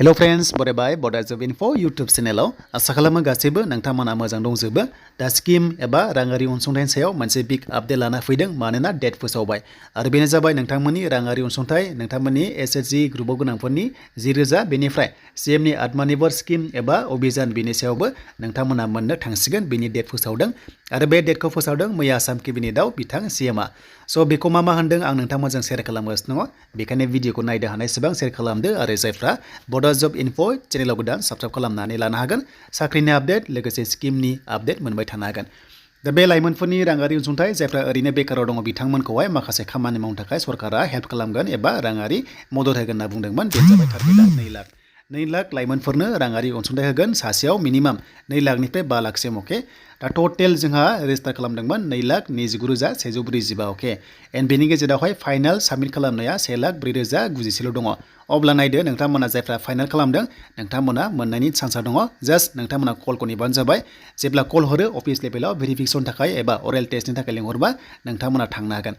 hello friends बरायबाय बडा जब info YouTube चैनेलाव आशा खालामो गासैबो नोंथांमोना मोजां दंजोबो दा स्किम एबा राङारि अनसुंथाइनि सायाव मोनसे बिग आपडेट लाना फैदों मानोना डेट फोसावबाय आरो बेनो जाबाय नोंथांमोननि राङारि अनसुंथाइ नोंथांमोननि SHG ग्रुपआव गोनांफोरनि 10,000 बेनिफ्राय CMनि आत्मनिर्भर स्किम एबा अभियान बेनि सायावबो नोंथांमोना मोननो थांसिगोन बेनि डेट फोसावदों आरो बे डेटखौ फोसावदों मैया आसाम केबिनेटआव बिथां CMआ स' बेखौ मा होनदों आं नोंथांमोनजों शेयार खालामगासिनो दङ बेखायनो भिडिअखौ नायनो हानायसेबां शेयार खालामदो आरो जायफ्रा बडा जब इनफो चैनेलाव गोदान साबस्क्राइब खालामनानै लानो हागोन साख्रिनि आपडेट लोगोसे स्किमनि आपडेट मोनबाय थानो हागोन दा बे लाइमोनफोरनि राङारि अनसुंथाइ जायफ्रा ओरैनो बेकाराव दङ बिथांमोनखौहाय माखासे खामानि मावनो थाखाय सरकारा हेल्प खालामगोन एबा राङारि मदद होगोन होनना बुंदोंमोन बे जाबाय टारगेटआ 2 लाख लाइमोनफोरनो राङारि अनसुंथाइ होगोन सासेयाव मिनिमाम 2 लाखनिफ्राय 5 लाखसिम अके दा टटेल जोंहा रेजिस्टार खालामदोंमोन 2,29,145 अके एन्ड बेनि गेजेरावहाय फाइनाल साबमिट खालामनाया 1,04,090 दङ अब्ला नायदो नोंथांमोना जायफ्रा फाइनाल खालामदों नोंथांमोना मोननायनि चान्सआ दङ जास्ट नोंथांमोना कलखौ नेबानो जाबाय जेब्ला कल हरो अफिस लेभेलाव भेरिफिकेसन थाखाय एबा अरेल टेस्टनि थाखाय लिंहरबा नोंथांमोना थांनो हागोन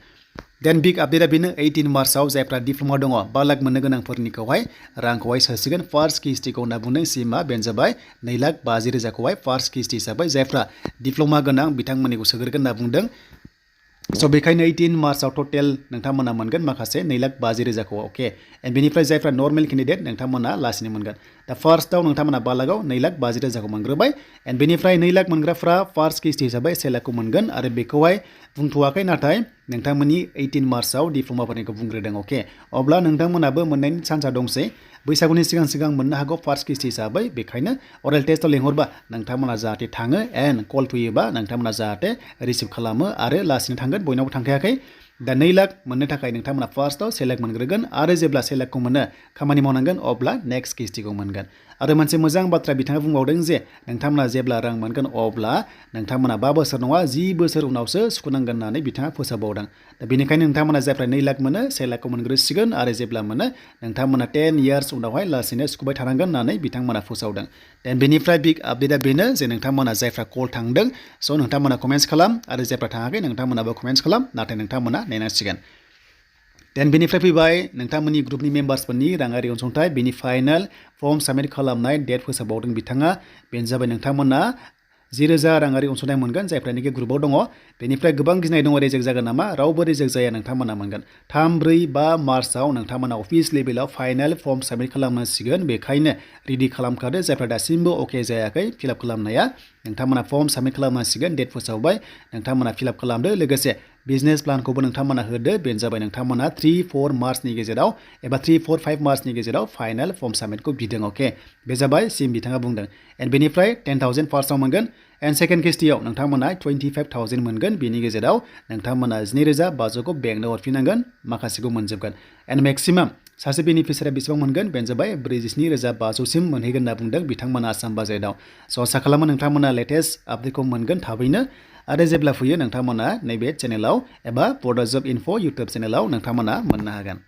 देन बिग आपडेटआ बेनो 18 मार्चआव जायफ्रा डिप्ल'मा दङ 5 लाख मोननो गोनांफोरनिखौहाय रांखौहाय सोसिगोन फार्स्ट किस्तिखौ होनना बुंदों CMआ बेनो जाबाय 2,50,000खौहाय फार्स्ट किस्ति हिसाबै जायफ्रा डिप्ल'मा गोनां बिथांमोननिखौ सोग्रोगोन होनना बुंदों स' बेखायनो 18 मार्चआव टटेल नोंथांमोना मोनगोन माखासे 2,50,000खौ अके एन्ड बेनिफ्राय जायफ्रा नर्मेल केन्डिडेट नोंथांमोना लासैनो मोनगोन दा फार्स्टआव नोंथांमोना 5 लाखआव 2,50,000खौ मोनग्रोबाय एन्ड बेनिफ्राय 2 लाख मोनग्राफ्रा फार्स्ट किस्ति हिसाबै 1 लाखखौ मोनगोन आरो बेखौहाय बुंथ'वाखै नाथाय नोंथांमोननि 18 मार्चआव डिप्ल'माफोरनिखौ बुंग्रोदों अके अब्ला नोंथांमोनाबो मोननायनि चान्सआ दंसै बैसागुनि सिगां मोननो हागौ फार्स्ट किस्ति हिसाबै बेखायनो अरेल टेस्टआव लिंहरबा नोंथांमोना जाहाथे थाङो एन्ड कल फैयोबा नोंथांमोना जाहाथे रिसिभ खालामो आरो लासैनो थांगोन बयनावबो थांखायाखै दा 2 लाख मोननो थाखाय नोंथांमोना फार्स्टआव 1 लाख मोनग्रोगोन आरो जेब्ला 1 लाखखौ मोनो खामानि मावनांगोन अब्ला नेक्स्ट किस्तिखौ मोनगोन आरो मोनसे मोजां बाथ्रा बिथाङा बुंबावदों जे नोंथांमोना जेब्ला रां मोनगोन अब्ला नोंथांमोना 5 बोसोर नङा 10 बोसोर उनावसो सुख'नांगोन होननानै बिथाङा फोसावबावदों दा बेनिखायनो नोंथांमोना जायफ्रा 2 लाख मोनो 1 लाखखौ मोनग्रोसिगोन आरो जेब्ला मोनो नोंथांमोना 10 इयार्स उनावहाय लासैनो सुख'बाय थानांगोन होननानै बिथांमोना फोसावदों देन बेनिफ्राय बिग आपडेटआ बेनो जे नोंथांमोना जायफ्रा कल थांदों स' नोंथांमोना कमेन्ट्स खालाम आरो जायफ्रा थाङाखै नोंथांमोनाबो कमेन्ट्स खालाम नाथाय नोंथांमोना नेनांसिगोन देन बेनिफ्राय फैबाय नोंथांमोननि ग्रुपनि मेम्बार्सफोरनि राङारि अनसुंथाइ बेनि फाइनाल फर्म साबमिट खालामनाय डेट फोसावबावदों बिथाङा बेनो जाबाय नोंथांमोना 10,000 राङारि अनसुंथाइ मोनगोन जायफ्रानिकि ग्रुपआव दङ बेनिफ्राय गोबां गिनाय दङ रिजेक्ट जागोन नामा रावबो रिजेक्ट जाया नोंथांमोना मोनगोन 3, 4, 5 मार्चआव नोंथांमोना अफिस लेभेलाव फाइनाल फर्म साबमिट खालामनांसिगोन बेखायनो रेडि खालामखादो जायफ्रा दासिमबो अके जायाखै फिलआप खालामनाया नोंथांमोना फर्म साबमिट खालामनांसिगोन डेट फोसावबाय नोंथांमोना फिलआप खालामदो लोगोसे बिजनेस प्लानखौबो नोंथांमोना होदो बेनो जाबाय नोंथांमोना 3, 4 मार्चनि गेजेराव एबा 3, 4, 5 मार्चनि गेजेराव फाइनाल फर्म साबमिटखौ बिदों अके बे जाबाय CM बिथाङा बुंदों एन्ड बेनिफ्राय 10,000 फार्स्टआव मोनगोन एन्ड सेकेन्ड किस्तियाव नोंथांमोना 25,000 मोनगोन बेनि गेजेराव नोंथांमोना 12,500खौ बेंकनो हरफिननांगोन माखासेखौ मोनजोबगोन एन्ड मेक्सिमाम सासे बेनिफिसियारिया बेसेबां मोनगोन बेनो जाबाय 47,500सिम मोनहैगोन होनना बुंदों बिथांमोना आसाम बाजेटआव स' आसा खालामो नोंथांमोना लेटेस्ट आपडेटखौ मोनगोन थाबैनो आरो जेब्ला फैयो नोंथांमोना नैबे चेनेलाव एबा बडा जब इनफो यूट्यूब चेनेलाव नोंथांमोना मोननो हागोन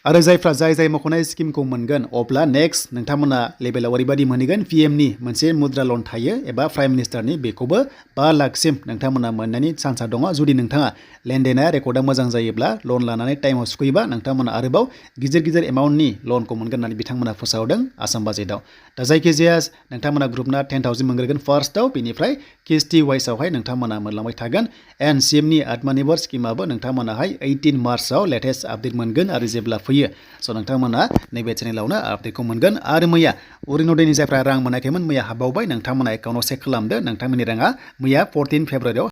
आरो जायफ्रा जाय मख'नाय स्किमखौ मोनगोन अब्ला नेक्स्ट नोंथांमोना लेभेलाव ओरैबायदि मोनहैगोन PMनि मोनसे मुद्रा लन थायो एबा प्राइम मिनिस्टारनि बेखौबो 5 लाखसिम नोंथांमोना मोननायनि चान्सआ दङ जुदि नोंथाङा लेनदेना रेकर्डआ मोजां जायोब्ला लन लानानै टाइमाव सुख'योबा नोंथांमोना आरोबाव गिदिर एमाउन्टनि लनखौ मोनगोन होननानै बिथांमोना फोसावदों आसाम बाजेटआव दा जायखिजाया नोंथांमोना ग्रुपना 10,000 मोनग्रोगोन फार्स्टआव बेनिफ्राय किस्ति वाइसआवहाय नोंथांमोना मोनलांबाय थागोन एन्ड CMनि आत्मनिर्भर स्किमाबो नोंथांमोनाहाय 18 मार्चआव लेटेस्ट आपडेट मोनगोन आरो जेब्ला फैयो स' नोंथांमोना नैबे चेनेलावनो आपडेटखौ मोनगोन आरो मैया अरुण'दयनि जायफ्रा रां मोनाखैमोन मैया हाबबावबाय नोंथांमोना एकाउन्टआव चेक खालामदो नोंथांमोननि राङा मैया 14 फेब्रुवारियाव